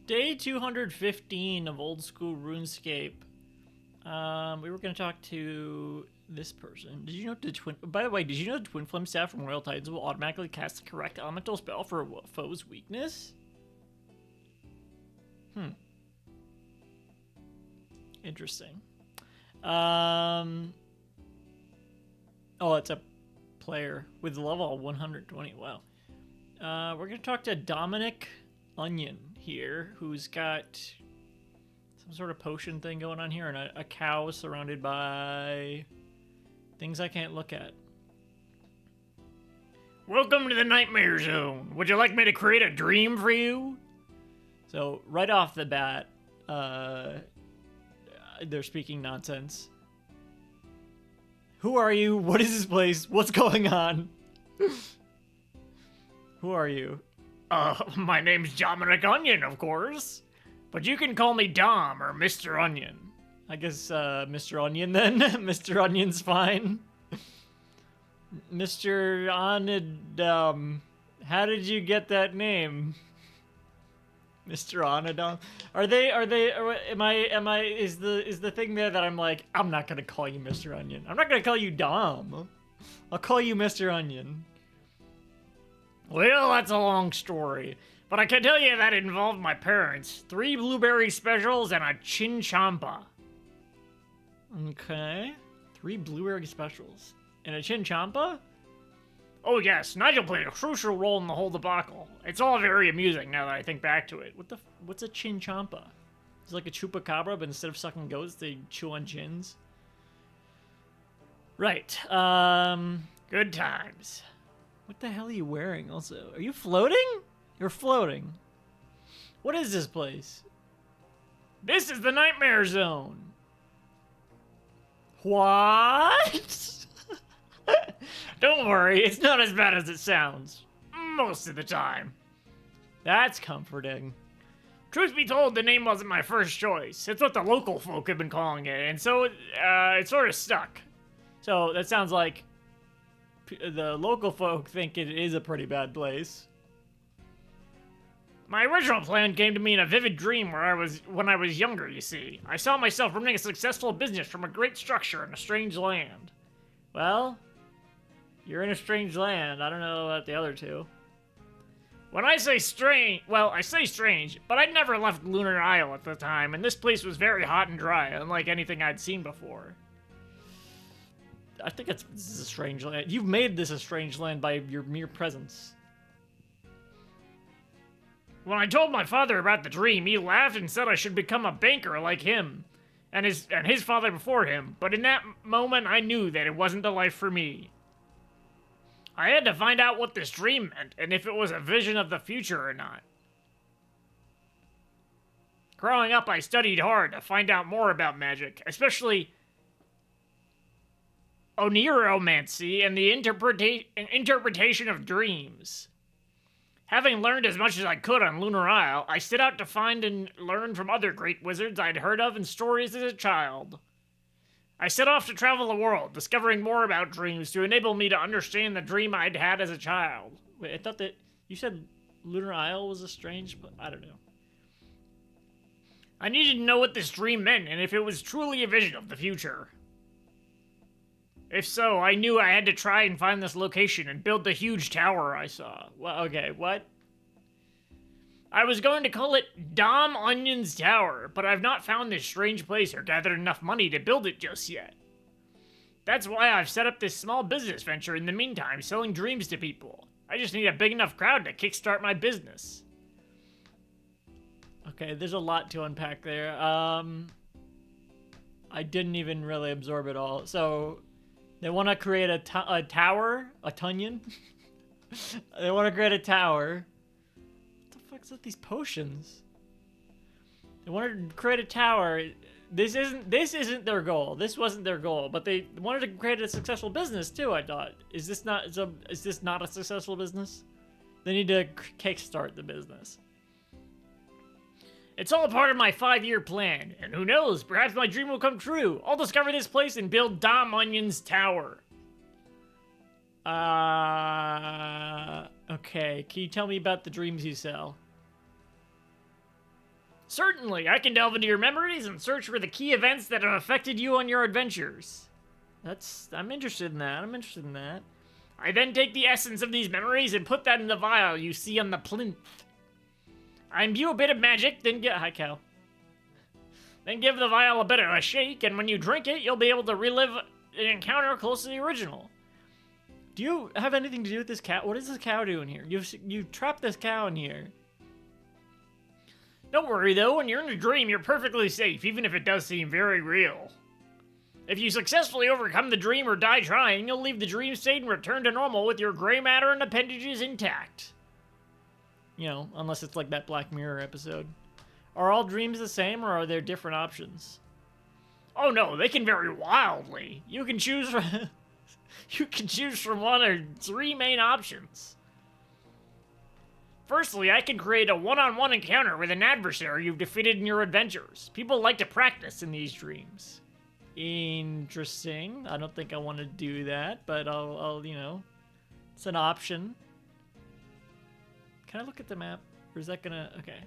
Day 215 of old school RuneScape. We were going to talk to this person. Did you know the twin? By the way, did you know the Twin Flame staff from Royal Titans will automatically cast the correct elemental spell for a foe's weakness? Interesting. Oh, it's a player with level 120. Wow. We're gonna talk to Dominic Onion here, who's got some sort of potion thing going on here, and a cow surrounded by things I can't look at. Welcome to the Nightmare Zone. Would you like me to create a dream for you? So right off the bat, they're speaking nonsense. Who are you? What is this place? What's going on? Who are you? My name's Dominic Onion, of course. But you can call me Dom or Mr. Onion. I guess, Mr. Onion then? Mr. Onion's fine. Mr. Onidom. How did you get that name? Mr. Onidom? Is the thing there that I'm like, I'm not gonna call you Mr. Onion. I'm not gonna call you Dom. I'll call you Mr. Onion. Well, that's a long story. But I can tell you that it involved my parents, 3 blueberry specials, and a chinchompa. Okay. 3 blueberry specials. And a chinchompa? Oh yes, Nigel played a crucial role in the whole debacle. It's all very amusing now that I think back to it. What's a chinchompa? It's like a chupacabra, but instead of sucking goats, they chew on chins? Right. Good times. What the hell are you wearing also? Are you floating? You're floating. What is this place? This is the Nightmare Zone. What? Don't worry, it's not as bad as it sounds. Most of the time. That's comforting. Truth be told, the name wasn't my first choice. It's what the local folk have been calling it, and so it sort of stuck. So that sounds like the local folk think it is a pretty bad place. My original plan came to me in a vivid dream when I was younger, you see. I saw myself running a successful business from a great structure in a strange land. Well, you're in a strange land. I don't know about the other two. When I say strange, well, I say strange, but I'd never left Lunar Isle at the time, and this place was very hot and dry, unlike anything I'd seen before. I think this is a strange land. You've made this a strange land by your mere presence. When I told my father about the dream, he laughed and said I should become a banker like him, and his father before him, but in that moment I knew that it wasn't the life for me. I had to find out what this dream meant, and if it was a vision of the future or not. Growing up, I studied hard to find out more about magic, especially oniromancy and the interpretation of dreams. Having learned as much as I could on Lunar Isle, I set out to find and learn from other great wizards I'd heard of in stories as a child. I set off to travel the world, discovering more about dreams to enable me to understand the dream I'd had as a child. Wait, I thought that you said Lunar Isle was a strange, but I don't know. I needed to know what this dream meant and if it was truly a vision of the future. If so, I knew I had to try and find this location and build the huge tower I saw. Well, okay, what? I was going to call it Dom Onion's Tower, but I've not found this strange place or gathered enough money to build it just yet. That's why I've set up this small business venture in the meantime, selling dreams to people. I just need a big enough crowd to kickstart my business. Okay, there's a lot to unpack there. I didn't even really absorb it all. So, they want to create a tower? A tunyon? They want to create a tower. What's with these potions? They wanted to create a tower. This isn't their goal. This wasn't their goal, but they wanted to create a successful business too, I thought. Is this not a successful business? They need to kickstart the business. It's all part of my 5-year plan, and who knows, perhaps my dream will come true. I'll discover this place and build Dom Onion's Tower. Okay, can you tell me about the dreams you sell? Certainly, I can delve into your memories and search for the key events that have affected you on your adventures. I'm interested in that. I then take the essence of these memories and put that in the vial you see on the plinth. I imbue a bit of magic, then hi cow. Then give the vial a bit of a shake, and when you drink it, you'll be able to relive an encounter close to the original. Do you have anything to do with this cow? What is this cow doing here? You trapped this cow in here. Don't worry though, when you're in a dream, you're perfectly safe, even if it does seem very real. If you successfully overcome the dream or die trying, you'll leave the dream state and return to normal with your gray matter and appendages intact. You know, unless it's like that Black Mirror episode. Are all dreams the same, or are there different options? Oh no, they can vary wildly. You can choose from you can choose from one or three main options. Firstly, I can create a one-on-one encounter with an adversary you've defeated in your adventures. People like to practice in these dreams. Interesting. I don't think I want to do that, but I'll you know, it's an option. Can I look at the map? Or is that gonna, okay.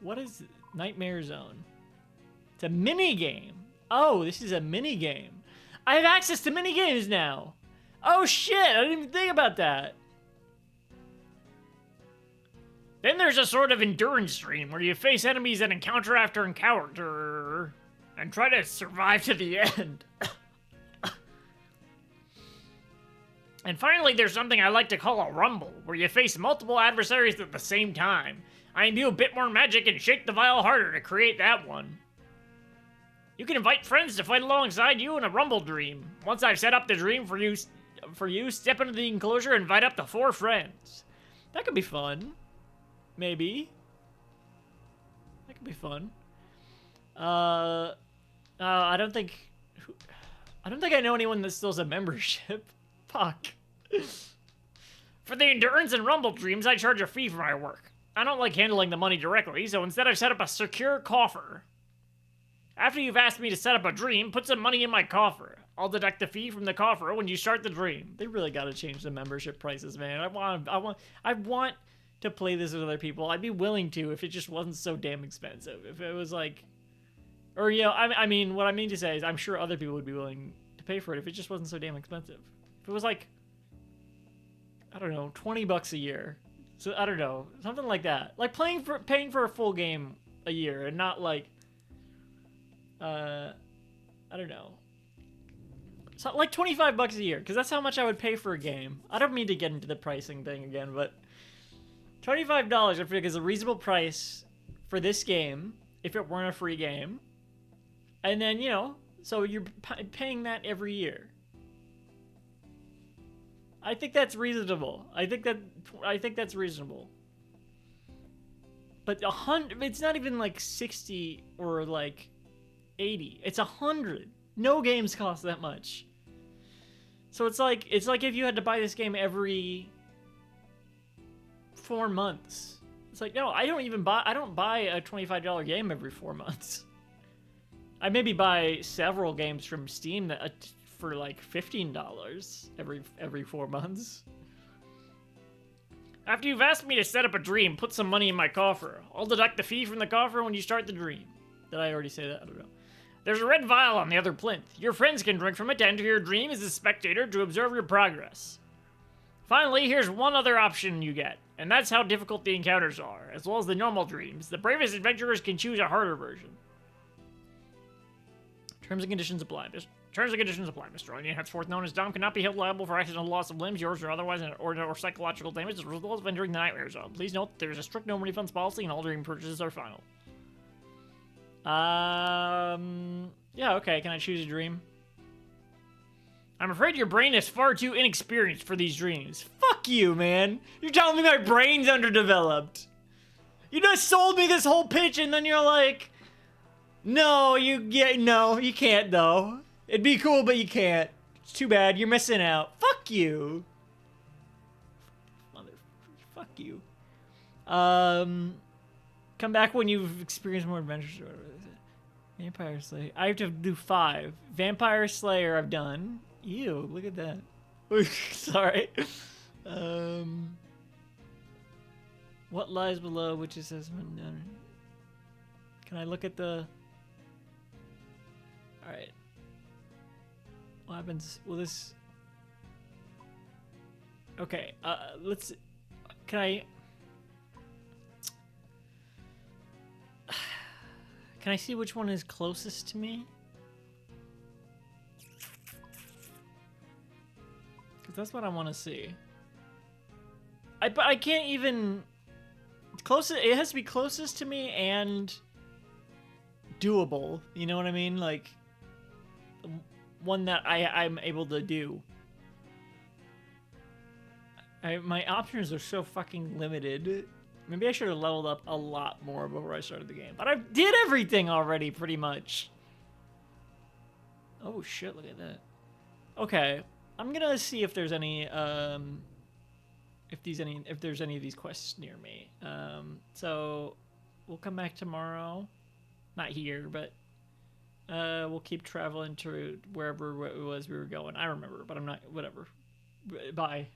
What is Nightmare Zone? It's a mini game. Oh, this is a mini game. I have access to mini games now. Oh shit, I didn't even think about that. Then there's a sort of endurance stream where you face enemies that encounter after encounter and try to survive to the end. And finally, there's something I like to call a rumble, where you face multiple adversaries at the same time. I imbue a bit more magic and shake the vial harder to create that one. You can invite friends to fight alongside you in a rumble dream. Once I've set up the dream for you, step into the enclosure and invite up to 4 friends. That could be fun. Maybe. That could be fun. I don't think I know anyone that still has a membership. Fuck. For the endurance and rumble dreams, I charge a fee for my work. I don't like handling the money directly, so instead I've set up a secure coffer. After you've asked me to set up a dream, put some money in my coffer. I'll deduct the fee from the coffer when you start the dream. They really gotta change the membership prices, man. I want to play this with other people. I'd be willing to if it just wasn't so damn expensive. If it was like, or you know, I mean, what I mean to say is, I'm sure other people would be willing to pay for it if it just wasn't so damn expensive. If it was like, I don't know, $20 a year. So I don't know, something like that. Like paying for a full game a year, and not like, I don't know. So like $25 a year, because that's how much I would pay for a game. I don't mean to get into the pricing thing again, but $25 I feel like is a reasonable price for this game if it weren't a free game. And then, you know, so you're paying that every year. I think that's reasonable. I think that's reasonable. But it's not even like 60 or like 80. It's 100. No games cost that much. So it's like if you had to buy this game every 4 months. It's like, no, I don't buy a $25 game every 4 months. I maybe buy several games from Steam that for like $15 every 4 months. After you've asked me to set up a dream, put some money in my coffer. I'll deduct the fee from the coffer when you start the dream. Did I already say that? I don't know. There's a red vial on the other plinth. Your friends can drink from it to enter your dream as a spectator to observe your progress. Finally, here's one other option you get, and that's how difficult the encounters are, as well as the normal dreams. The bravest adventurers can choose a harder version. Terms and conditions apply. Terms and conditions apply. Mr. Onion, henceforth known as Dom, cannot be held liable for accidental loss of limbs, yours or otherwise, or psychological damage as a result of entering the Nightmare Zone. Please note that there is a strict no refunds policy, and all dream purchases are final. Yeah, okay. Can I choose a dream? I'm afraid your brain is far too inexperienced for these dreams. Fuck you, man. You're telling me my brain's underdeveloped. You just sold me this whole pitch, and then you're like, no, you can't though. It'd be cool, but you can't. It's too bad. You're missing out. Fuck you. Fuck you. Come back when you've experienced more adventures or whatever. Vampire Slayer. I have to do 5. Vampire Slayer I've done. Ew, look at that. Sorry. What lies below, which assessment done? Can I look at the... Alright. What happens? Will this... Okay, let's... Can I... Can I see which one is closest to me? Because that's what I want to see. But I can't even... Closest, it has to be closest to me and doable. You know what I mean? Like, one that I'm able to do. My options are so fucking limited. Maybe I should have leveled up a lot more before I started the game. But I did everything already, pretty much. Oh shit, look at that. Okay, I'm gonna see if there's any, if there's any of these quests near me. So we'll come back tomorrow. Not here, but we'll keep traveling to wherever it was we were going. I remember, but I'm not, whatever. Bye.